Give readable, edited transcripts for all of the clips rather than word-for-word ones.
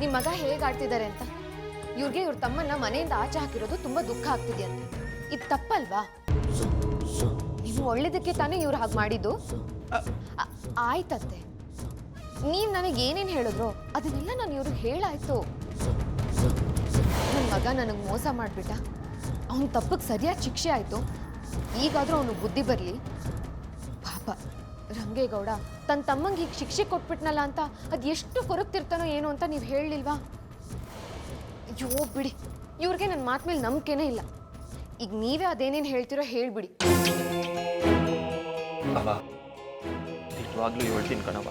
ನಿಮ್ಮ ಮಗ ಹೇಗೆ ಆಡ್ತಿದ್ದಾರೆ ಅಂತ. ಇವ್ರಿಗೆ ಇವ್ರ ತಮ್ಮನ್ನ ಮನೆಯಿಂದ ಆಚೆ ಹಾಕಿರೋದು ತುಂಬಾ ದುಃಖ ಆಗ್ತಿದೆಯಂತೆ. ಇದು ತಪ್ಪಲ್ವಾ? ನೀವು ಒಳ್ಳೇದಕ್ಕೆ ತಾನೇ ಇವ್ರು ಹಾಗೆ ಮಾಡಿದ್ದು. ಆಯ್ತಂತೆ, ನೀವು ನನಗೆ ಏನೇನು ಹೇಳಿದ್ರು ಅದನ್ನೆಲ್ಲ ನಾನು ಇವ್ರಿಗೆ ಹೇಳಾಯ್ತು. ನನ್ನ ಮಗ ನನಗೆ ಮೋಸ ಮಾಡಿಬಿಟ್ಟ, ಅವನ ತಪ್ಪಿಗೆ ಸರಿಯಾದ ಶಿಕ್ಷೆ ಆಯಿತು. ಈಗಾದರೂ ಅವನು ಬುದ್ಧಿ ಬರಲಿ. ಪಾಪ ರಂಗೇಗೌಡ ತನ್ನ ತಮ್ಮಂಗೆ ಹೀಗೆ ಶಿಕ್ಷೆ ಕೊಟ್ಬಿಟ್ನಲ್ಲ ಅಂತ ಅದು ಎಷ್ಟು ಕೊರಗ್ತಿರ್ತಾನೋ ಏನೋ ಅಂತ ನೀವು ಹೇಳಲಿಲ್ವಾ? ಅಯ್ಯೋ ಬಿಡಿ, ಇವ್ರಿಗೆ ನನ್ನ ಮಾತು ಮೇಲೆ ನಂಬಿಕೆನೇ ಇಲ್ಲ. ಈಗ ನೀವೇ ಅದೇನೇನು ಹೇಳ್ತಿರೋ ಹೇಳ್ಬಿಡಿ. ನಿಜವಾಗ್ಲೂ ಹೇಳ್ತೀನಿ ಕಣವ,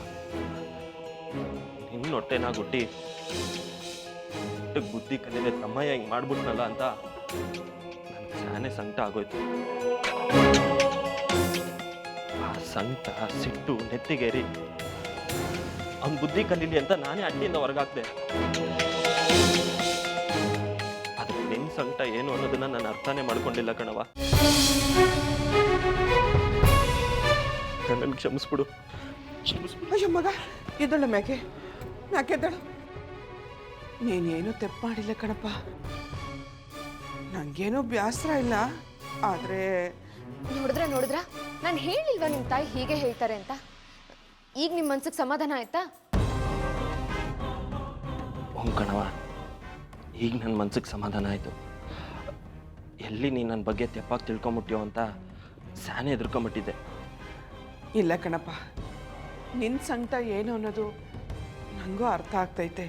ನಿನ್ನ ಹೊಟ್ಟೆನ ಗುಟ್ಟಿ ಬುದ್ಧಿ ಕಲಿಯದೆ ತಮ್ಮಯ್ಯ ಹಿಂಗೆ ಮಾಡ್ಬಿಟ್ನಲ್ಲ ಅಂತ ನನಗೆ ಶಾನೆ ಸಂಕಟ ಆಗೋಯ್ತು. ಆ ಸಂಕಟ ಸಿಟ್ಟು ನೆತ್ತಿಗೇರಿ ಅವ್ನ ಬುದ್ಧಿ ಕಲೀಲಿ ಅಂತ ನಾನೇ ಅಡ್ಡಿಯಿಂದ ಹೊರಗಾಕ್ದೆ. ಆದ್ರೆ ನಿನ್ನ ಸಂಕಟ ಏನು ಅನ್ನೋದನ್ನ ನಾನು ಅರ್ಥನೇ ಮಾಡ್ಕೊಂಡಿಲ್ಲ ಕಣವ. ನನ್ನನ್ನು ಕ್ಷಮಿಸ್ಬಿಡು. ಅಯ್ಯೋ ಮಗ, ಎದ್ದಳು ಮ್ಯಾಕೆ, ಯಾಕೆದ್ದಳು? ನೀನೇನು ತೆಪ್ಪು ಮಾಡಿಲ್ಲ ಕಣಪ್ಪ. ನನಗೇನು ಬೇಸರ ಇಲ್ಲ. ಆದರೆ ನೋಡಿದ್ರ ನಾನು ಹೇಳಿಲ್ವಾ ನಿಮ್ಮ ತಾಯಿ ಹೀಗೆ ಹೇಳ್ತಾರೆ ಅಂತ? ಈಗ ನಿಮ್ಮ ಮನ್ಸಿಗೆ ಸಮಾಧಾನ ಆಯ್ತಾ? ಹ್ಞೂ ಕಣವ, ಈಗ ನನ್ನ ಮನ್ಸಿಗೆ ಸಮಾಧಾನ ಆಯಿತು. ಎಲ್ಲಿ ನೀನು ನನ್ನ ಬಗ್ಗೆ ತೆಪ್ಪಾಗಿ ತಿಳ್ಕೊಂಬಿಟ್ಯೋ ಅಂತ ಸ್ಯಾನೆ ಎದುರ್ಕೊಂಬಿಟ್ಟಿದ್ದೆ. ಇಲ್ಲ ಕಣಪ್ಪ, ನಿನ್ನ ಸಂಕಟ ಏನು ಅನ್ನೋದು ನನಗೂ ಅರ್ಥ ಆಗ್ತೈತೆ.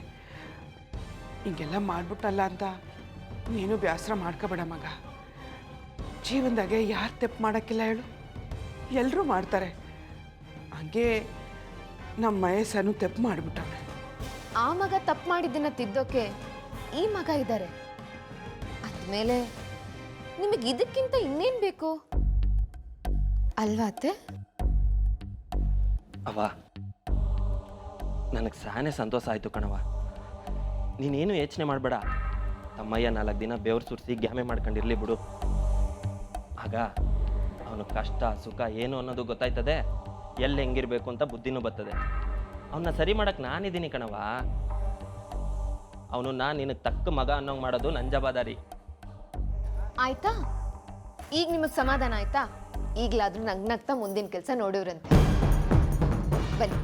ಹಿಂಗೆಲ್ಲ ಮಾಡ್ಬಿಟ್ಟಲ್ಲ ಅಂತ ನೀನು ಬೇಸರ ಮಾಡ್ಕೋಬೇಡ ಮಗ. ಜೀವನದಾಗೆ ಯಾರು ತೆಪ್ಪು ಮಾಡೋಕ್ಕಿಲ್ಲ ಹೇಳು? ಎಲ್ಲರೂ ಮಾಡ್ತಾರೆ. ಹಾಗೆ ನಮ್ಮ ಮಹೇಶನು ತೆಪ್ಪು ಮಾಡಿಬಿಟ್ಟವನೆ. ಆ ಮಗ ತಪ್ಪು ಮಾಡಿದ್ದನ್ನ ತಿದ್ದೋಕೆ ಈ ಮಗ ಇದ್ದಾರೆ ಅಂದಮೇಲೆ ನಿಮಗೆ ಇದಕ್ಕಿಂತ ಇನ್ನೇನು ಬೇಕು ಅಲ್ವಾ ಅತ್ತೆ? ಅವ, ನನಗೆ ಸಾನೆ ಸಂತೋಷ ಆಯಿತು ಕಣವ. ನೀನೇನು ಯೋಚನೆ ಮಾಡಬೇಡ. ತಮ್ಮಯ್ಯ 4 ದಿನ ಬೆವರು ಸುರಿಸಿ ಗ್ಯಾಮೆ ಮಾಡ್ಕೊಂಡಿರ್ಲಿ ಬಿಡು. ಆಗ ಅವನು ಕಷ್ಟ ಸುಖ ಏನು ಅನ್ನೋದು ಗೊತ್ತಾಯ್ತದೆ, ಎಲ್ಲಿ ಹೆಂಗಿರ್ಬೇಕು ಅಂತ ಬುದ್ಧಿನೂ ಬರ್ತದೆ. ಅವನ್ನ ಸರಿ ಮಾಡಕ್ಕೆ ನಾನಿದ್ದೀನಿ ಕಣವ. ಅವನು ನಿನಗೆ ತಕ್ಕ ಮಗ ಅನ್ನೋಂಗೆ ಮಾಡೋದು ನನ್ನ ಜವಾಬ್ದಾರಿ. ಆಯ್ತಾ? ಈಗ ನಿಮಗೆ ಸಮಾಧಾನ ಆಯ್ತಾ? ಈಗಲಾದ್ರೂ ನಗ್ನಗ್ತಾ ಮುಂದಿನ ಕೆಲಸ ನೋಡಿವ್ರಂತೆ. ಬನ್ನಿ.